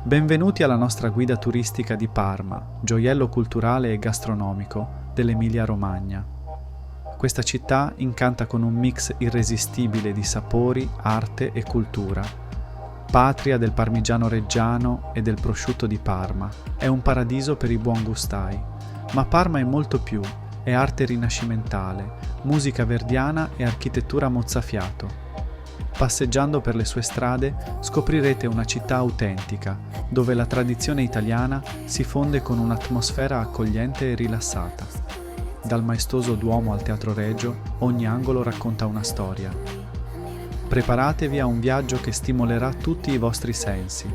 Benvenuti alla nostra guida turistica di Parma, gioiello culturale e gastronomico dell'Emilia-Romagna. Questa città incanta con un mix irresistibile di sapori, arte e cultura. Patria del parmigiano reggiano e del prosciutto di Parma, è un paradiso per i buongustai. Ma Parma è molto più, è arte rinascimentale, musica verdiana e architettura mozzafiato. Passeggiando per le sue strade scoprirete una città autentica, dove la tradizione italiana si fonde con un'atmosfera accogliente e rilassata. Dal maestoso Duomo al Teatro Regio, ogni angolo racconta una storia. Preparatevi a un viaggio che stimolerà tutti i vostri sensi.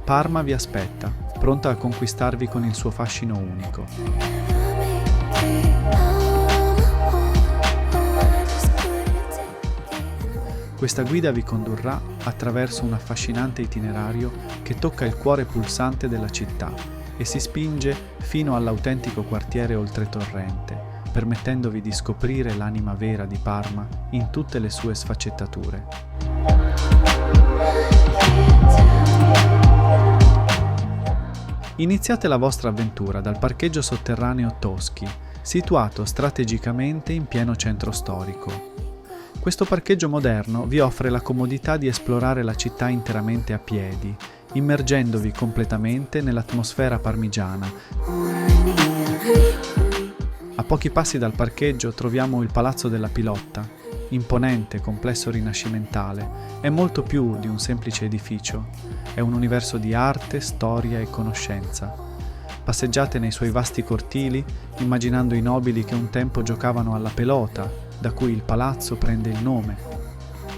Parma vi aspetta, pronta a conquistarvi con il suo fascino unico. Questa guida vi condurrà attraverso un affascinante itinerario che tocca il cuore pulsante della città e si spinge fino all'autentico quartiere oltretorrente, permettendovi di scoprire l'anima vera di Parma in tutte le sue sfaccettature. Iniziate la vostra avventura dal parcheggio sotterraneo Toschi, situato strategicamente in pieno centro storico. Questo parcheggio moderno vi offre la comodità di esplorare la città interamente a piedi, immergendovi completamente nell'atmosfera parmigiana. A pochi passi dal parcheggio troviamo il Palazzo della Pilotta, imponente complesso rinascimentale. È molto più di un semplice edificio, è un universo di arte, storia e conoscenza. Passeggiate nei suoi vasti cortili, immaginando i nobili che un tempo giocavano alla pelota, da cui il palazzo prende il nome.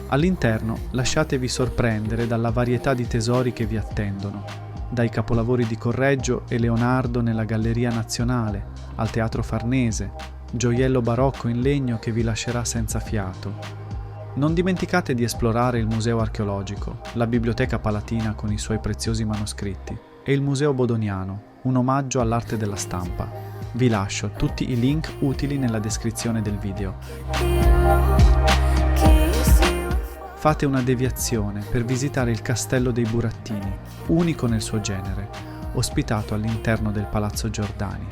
All'interno lasciatevi sorprendere dalla varietà di tesori che vi attendono, dai capolavori di Correggio e Leonardo nella Galleria Nazionale, al Teatro Farnese, gioiello barocco in legno che vi lascerà senza fiato. Non dimenticate di esplorare il Museo Archeologico, la Biblioteca Palatina con i suoi preziosi manoscritti e il Museo Bodoniano, un omaggio all'arte della stampa. Vi lascio tutti i link utili nella descrizione del video. Fate una deviazione per visitare il Castello dei Burattini, unico nel suo genere, ospitato all'interno del Palazzo Giordani.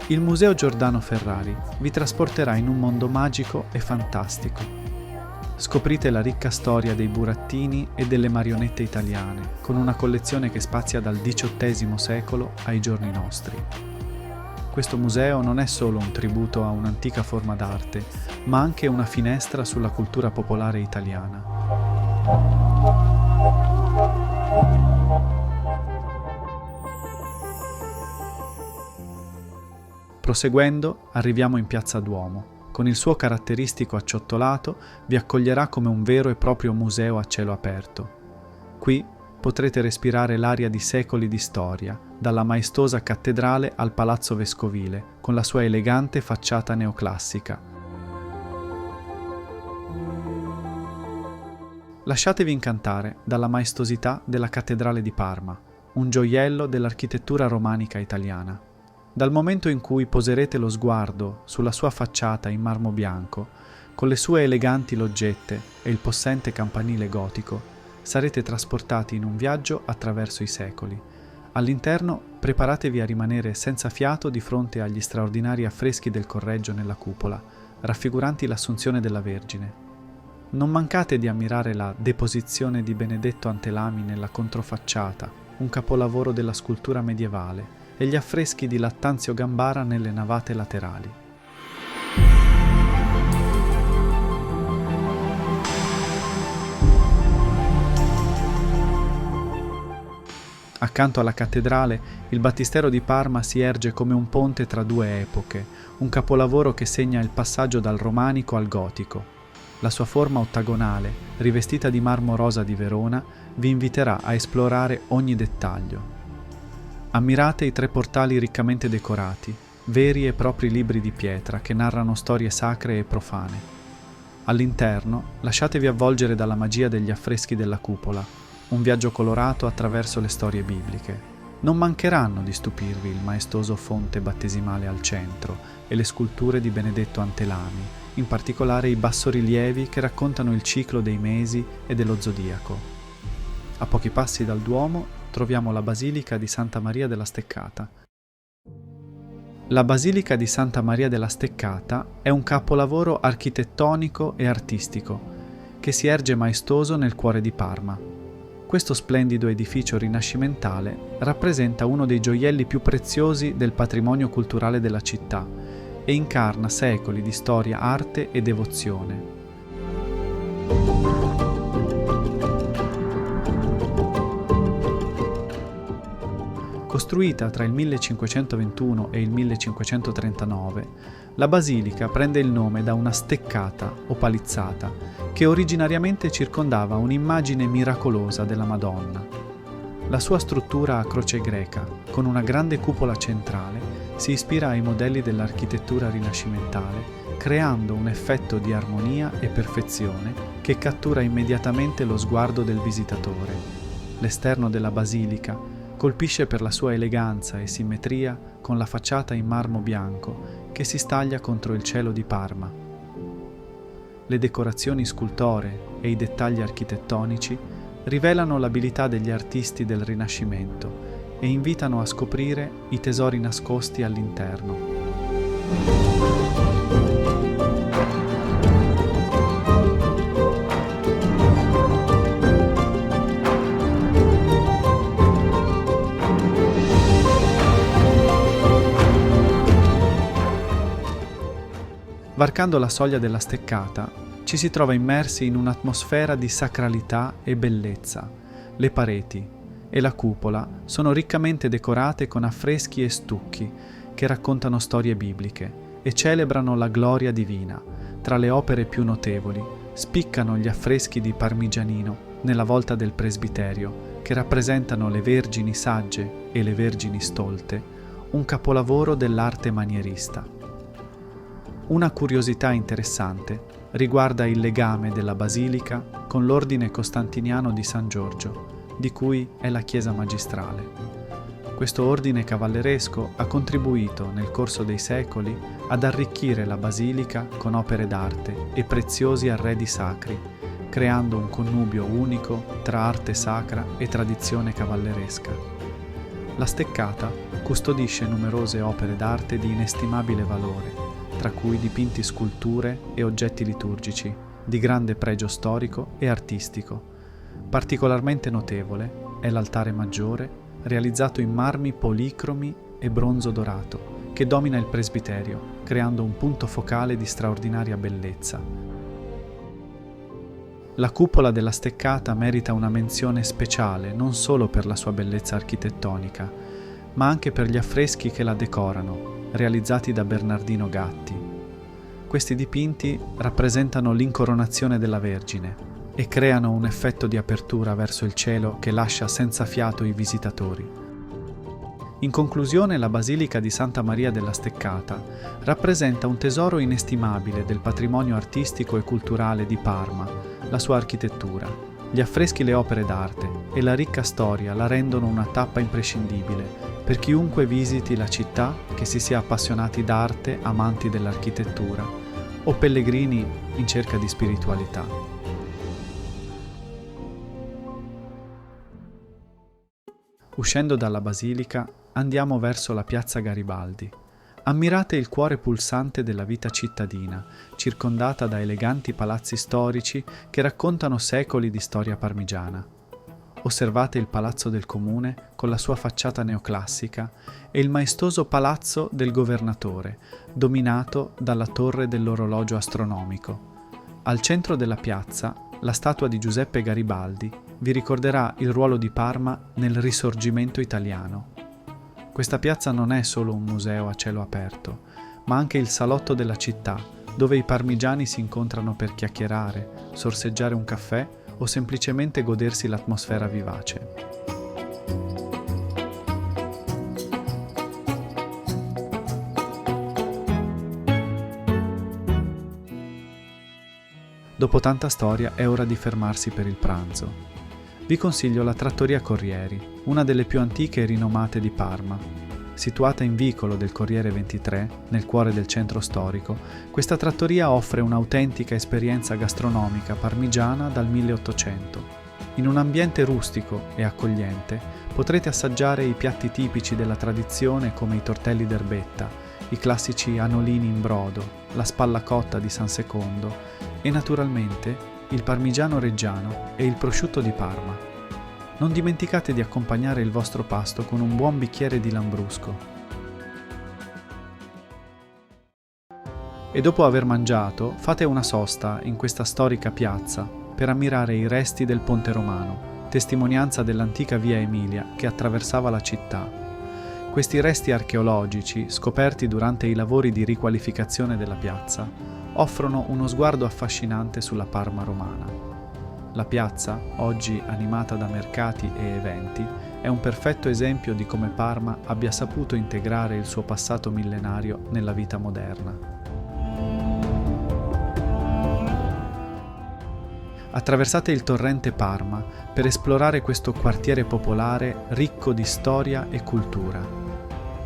Il Museo Giordano Ferrari vi trasporterà in un mondo magico e fantastico. Scoprite la ricca storia dei burattini e delle marionette italiane, con una collezione che spazia dal XVIII secolo ai giorni nostri. Questo museo non è solo un tributo a un'antica forma d'arte, ma anche una finestra sulla cultura popolare italiana. Proseguendo, arriviamo in Piazza Duomo. Con il suo caratteristico acciottolato vi accoglierà come un vero e proprio museo a cielo aperto. Qui potrete respirare l'aria di secoli di storia, dalla maestosa cattedrale al palazzo vescovile, con la sua elegante facciata neoclassica. Lasciatevi incantare dalla maestosità della cattedrale di Parma, un gioiello dell'architettura romanica italiana. Dal momento in cui poserete lo sguardo sulla sua facciata in marmo bianco, con le sue eleganti loggette e il possente campanile gotico, sarete trasportati in un viaggio attraverso i secoli. All'interno preparatevi a rimanere senza fiato di fronte agli straordinari affreschi del Correggio nella cupola, raffiguranti l'Assunzione della Vergine. Non mancate di ammirare la Deposizione di Benedetto Antelami nella controfacciata, un capolavoro della scultura medievale, e gli affreschi di Lattanzio Gambara nelle navate laterali. Accanto alla cattedrale, il Battistero di Parma si erge come un ponte tra due epoche, un capolavoro che segna il passaggio dal romanico al gotico. La sua forma ottagonale, rivestita di marmo rosa di Verona, vi inviterà a esplorare ogni dettaglio. Ammirate i tre portali riccamente decorati, veri e propri libri di pietra che narrano storie sacre e profane. All'interno, lasciatevi avvolgere dalla magia degli affreschi della cupola, un viaggio colorato attraverso le storie bibliche. Non mancheranno di stupirvi il maestoso fonte battesimale al centro e le sculture di Benedetto Antelami, in particolare i bassorilievi che raccontano il ciclo dei mesi e dello zodiaco. A pochi passi dal Duomo troviamo la Basilica di Santa Maria della Steccata. La Basilica di Santa Maria della Steccata è un capolavoro architettonico e artistico che si erge maestoso nel cuore di Parma. Questo splendido edificio rinascimentale rappresenta uno dei gioielli più preziosi del patrimonio culturale della città e incarna secoli di storia, arte e devozione. Costruita tra il 1521 e il 1539, la basilica prende il nome da una steccata o palizzata che originariamente circondava un'immagine miracolosa della Madonna. La sua struttura a croce greca, con una grande cupola centrale, si ispira ai modelli dell'architettura rinascimentale, creando un effetto di armonia e perfezione che cattura immediatamente lo sguardo del visitatore. L'esterno della basilica colpisce per la sua eleganza e simmetria con la facciata in marmo bianco che si staglia contro il cielo di Parma. Le decorazioni scultoree e i dettagli architettonici rivelano l'abilità degli artisti del Rinascimento e invitano a scoprire i tesori nascosti all'interno. Varcando la soglia della Steccata, ci si trova immersi in un'atmosfera di sacralità e bellezza. Le pareti e la cupola sono riccamente decorate con affreschi e stucchi che raccontano storie bibliche e celebrano la gloria divina. Tra le opere più notevoli spiccano gli affreschi di Parmigianino nella volta del presbiterio, che rappresentano le Vergini sagge e le Vergini stolte, un capolavoro dell'arte manierista. Una curiosità interessante riguarda il legame della basilica con l'ordine costantiniano di San Giorgio, di cui è la chiesa magistrale. Questo ordine cavalleresco ha contribuito nel corso dei secoli ad arricchire la basilica con opere d'arte e preziosi arredi sacri, creando un connubio unico tra arte sacra e tradizione cavalleresca. La Steccata custodisce numerose opere d'arte di inestimabile valore, tra cui dipinti, sculture e oggetti liturgici di grande pregio storico e artistico. Particolarmente notevole è l'altare maggiore, realizzato in marmi policromi e bronzo dorato, che domina il presbiterio, creando un punto focale di straordinaria bellezza. La cupola della Steccata merita una menzione speciale non solo per la sua bellezza architettonica, ma anche per gli affreschi che la decorano, realizzati da Bernardino Gatti. Questi dipinti rappresentano l'incoronazione della Vergine e creano un effetto di apertura verso il cielo che lascia senza fiato i visitatori. In conclusione, la Basilica di Santa Maria della Steccata rappresenta un tesoro inestimabile del patrimonio artistico e culturale di Parma, la sua architettura. Gli affreschi, le opere d'arte e la ricca storia la rendono una tappa imprescindibile per chiunque visiti la città, che si sia appassionati d'arte, amanti dell'architettura o pellegrini in cerca di spiritualità. Uscendo dalla basilica, andiamo verso la piazza Garibaldi. Ammirate il cuore pulsante della vita cittadina, circondata da eleganti palazzi storici che raccontano secoli di storia parmigiana. Osservate il Palazzo del Comune con la sua facciata neoclassica e il maestoso Palazzo del Governatore, dominato dalla torre dell'orologio astronomico. Al centro della piazza, la statua di Giuseppe Garibaldi vi ricorderà il ruolo di Parma nel Risorgimento italiano. Questa piazza non è solo un museo a cielo aperto, ma anche il salotto della città, dove i parmigiani si incontrano per chiacchierare, sorseggiare un caffè o semplicemente godersi l'atmosfera vivace. Dopo tanta storia è ora di fermarsi per il pranzo. vi consiglio la Trattoria Corrieri, una delle più antiche e rinomate di Parma. Situata in vicolo del Corriere 23, nel cuore del centro storico, questa trattoria offre un'autentica esperienza gastronomica parmigiana dal 1800. In un ambiente rustico e accogliente potrete assaggiare i piatti tipici della tradizione come i tortelli d'erbetta, i classici anolini in brodo, la spalla cotta di San Secondo e naturalmente il parmigiano reggiano e il prosciutto di Parma. Non dimenticate di accompagnare il vostro pasto con un buon bicchiere di lambrusco. E dopo aver mangiato, fate una sosta in questa storica piazza per ammirare i resti del Ponte Romano, testimonianza dell'antica via Emilia che attraversava la città. Questi resti archeologici, scoperti durante i lavori di riqualificazione della piazza, offrono uno sguardo affascinante sulla Parma romana. La piazza, oggi animata da mercati e eventi, è un perfetto esempio di come Parma abbia saputo integrare il suo passato millenario nella vita moderna. Attraversate il torrente Parma per esplorare questo quartiere popolare ricco di storia e cultura.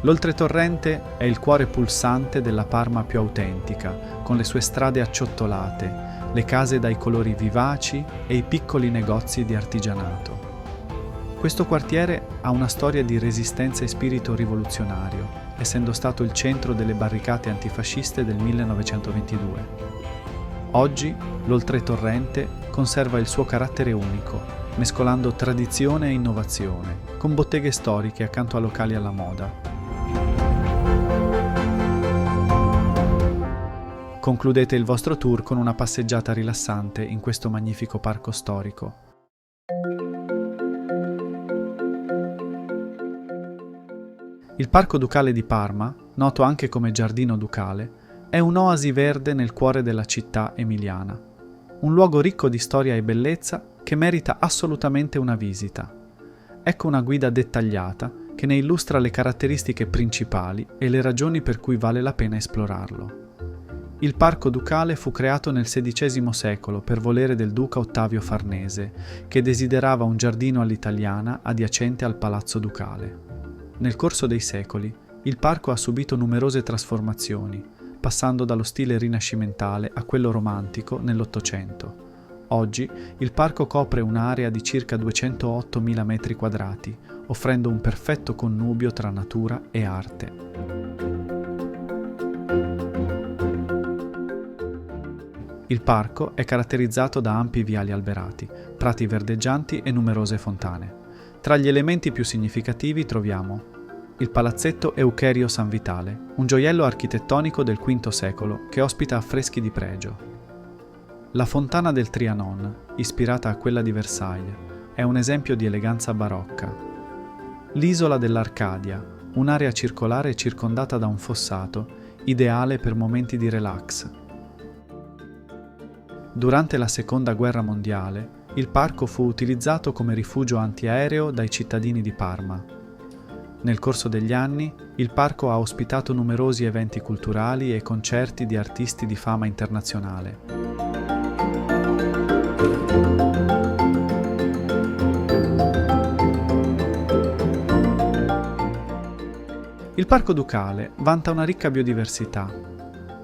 L'oltretorrente è il cuore pulsante della Parma più autentica, con le sue strade acciottolate, le case dai colori vivaci e i piccoli negozi di artigianato. Questo quartiere ha una storia di resistenza e spirito rivoluzionario, essendo stato il centro delle barricate antifasciste del 1922. Oggi l'oltretorrente conserva il suo carattere unico, mescolando tradizione e innovazione, con botteghe storiche accanto a locali alla moda. Concludete il vostro tour con una passeggiata rilassante in questo magnifico parco storico. Il Parco Ducale di Parma, noto anche come Giardino Ducale, è un'oasi verde nel cuore della città emiliana. Un luogo ricco di storia e bellezza che merita assolutamente una visita. Ecco una guida dettagliata che ne illustra le caratteristiche principali e le ragioni per cui vale la pena esplorarlo. Il Parco Ducale fu creato nel XVI secolo per volere del duca Ottavio Farnese, che desiderava un giardino all'italiana adiacente al Palazzo Ducale. Nel corso dei secoli, il parco ha subito numerose trasformazioni, passando dallo stile rinascimentale a quello romantico nell'Ottocento. Oggi il parco copre un'area di circa 208.000 metri quadrati, offrendo un perfetto connubio tra natura e arte. Il parco è caratterizzato da ampi viali alberati, prati verdeggianti e numerose fontane. Tra gli elementi più significativi troviamo il palazzetto Eucherio San Vitale, un gioiello architettonico del V secolo che ospita affreschi di pregio. La fontana del Trianon, ispirata a quella di Versailles, è un esempio di eleganza barocca. L'isola dell'Arcadia, un'area circolare circondata da un fossato, ideale per momenti di relax. Durante la Seconda Guerra Mondiale, il parco fu utilizzato come rifugio antiaereo dai cittadini di Parma. Nel corso degli anni, il parco ha ospitato numerosi eventi culturali e concerti di artisti di fama internazionale. Il Parco Ducale vanta una ricca biodiversità.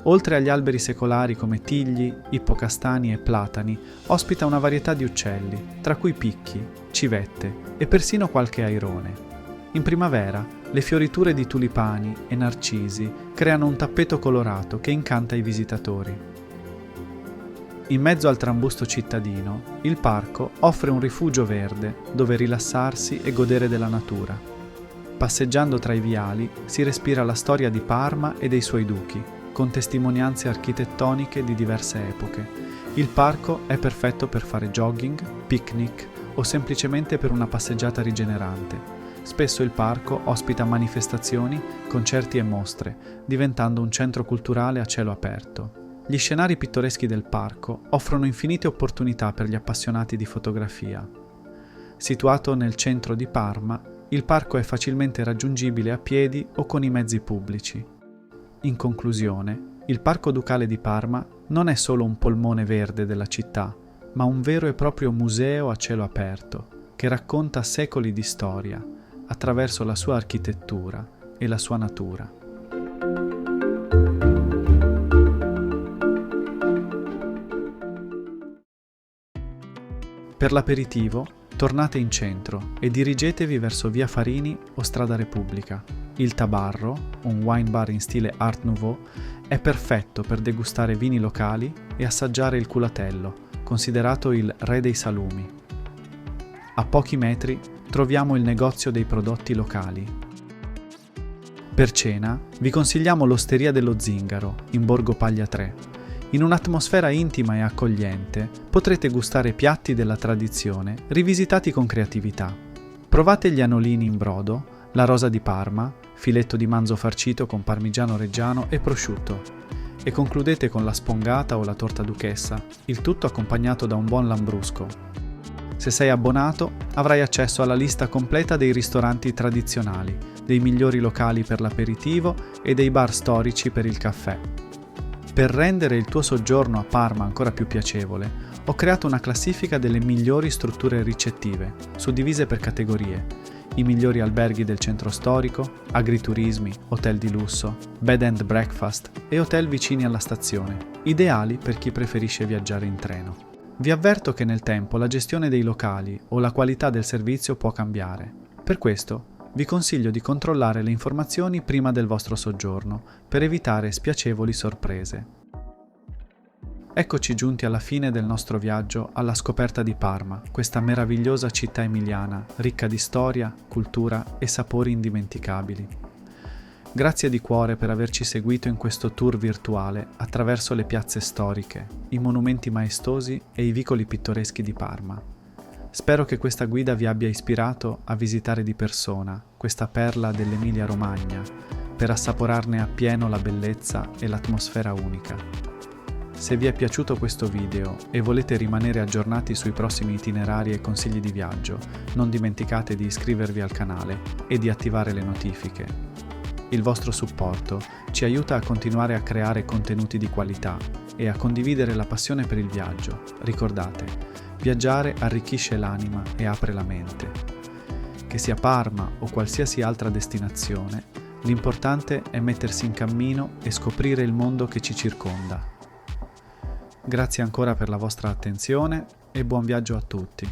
Oltre agli alberi secolari come tigli, ippocastani e platani, ospita una varietà di uccelli, tra cui picchi, civette e persino qualche airone. In primavera, le fioriture di tulipani e narcisi creano un tappeto colorato che incanta i visitatori. In mezzo al trambusto cittadino, il parco offre un rifugio verde dove rilassarsi e godere della natura. Passeggiando tra i viali si respira la storia di Parma e dei suoi duchi, con testimonianze architettoniche di diverse epoche. Il parco è perfetto per fare jogging, picnic o semplicemente per una passeggiata rigenerante. Spesso il parco ospita manifestazioni, concerti e mostre, diventando un centro culturale a cielo aperto. Gli scenari pittoreschi del parco offrono infinite opportunità per gli appassionati di fotografia. Situato nel centro di Parma, il parco è facilmente raggiungibile a piedi o con i mezzi pubblici. In conclusione, il Parco Ducale di Parma non è solo un polmone verde della città, ma un vero e proprio museo a cielo aperto, che racconta secoli di storia attraverso la sua architettura e la sua natura. Per l'aperitivo, tornate in centro e dirigetevi verso Via Farini o Strada Repubblica. Il Tabarro, un wine bar in stile Art Nouveau, è perfetto per degustare vini locali e assaggiare il culatello, considerato il re dei salumi. A pochi metri troviamo il negozio dei prodotti locali. Per cena vi consigliamo l'Osteria dello Zingaro, in Borgo Paglia 3. In un'atmosfera intima e accogliente potrete gustare piatti della tradizione rivisitati con creatività. Provate gli anolini in brodo, la rosa di Parma, filetto di manzo farcito con parmigiano reggiano e prosciutto, e concludete con la spongata o la torta duchessa, il tutto accompagnato da un buon lambrusco. Se sei abbonato, avrai accesso alla lista completa dei ristoranti tradizionali, dei migliori locali per l'aperitivo e dei bar storici per il caffè. Per rendere il tuo soggiorno a Parma ancora più piacevole, ho creato una classifica delle migliori strutture ricettive, suddivise per categorie: i migliori alberghi del centro storico, agriturismi, hotel di lusso, bed and breakfast e hotel vicini alla stazione, ideali per chi preferisce viaggiare in treno. Vi avverto che nel tempo la gestione dei locali o la qualità del servizio può cambiare. Per questo vi consiglio di controllare le informazioni prima del vostro soggiorno per evitare spiacevoli sorprese. Eccoci giunti alla fine del nostro viaggio alla scoperta di Parma, questa meravigliosa città emiliana, ricca di storia, cultura e sapori indimenticabili. Grazie di cuore per averci seguito in questo tour virtuale attraverso le piazze storiche, i monumenti maestosi e i vicoli pittoreschi di Parma. Spero che questa guida vi abbia ispirato a visitare di persona questa perla dell'Emilia-Romagna per assaporarne appieno la bellezza e l'atmosfera unica. Se vi è piaciuto questo video e volete rimanere aggiornati sui prossimi itinerari e consigli di viaggio, non dimenticate di iscrivervi al canale e di attivare le notifiche. Il vostro supporto ci aiuta a continuare a creare contenuti di qualità e a condividere la passione per il viaggio. Ricordate, viaggiare arricchisce l'anima e apre la mente. Che sia Parma o qualsiasi altra destinazione, l'importante è mettersi in cammino e scoprire il mondo che ci circonda. Grazie ancora per la vostra attenzione e buon viaggio a tutti.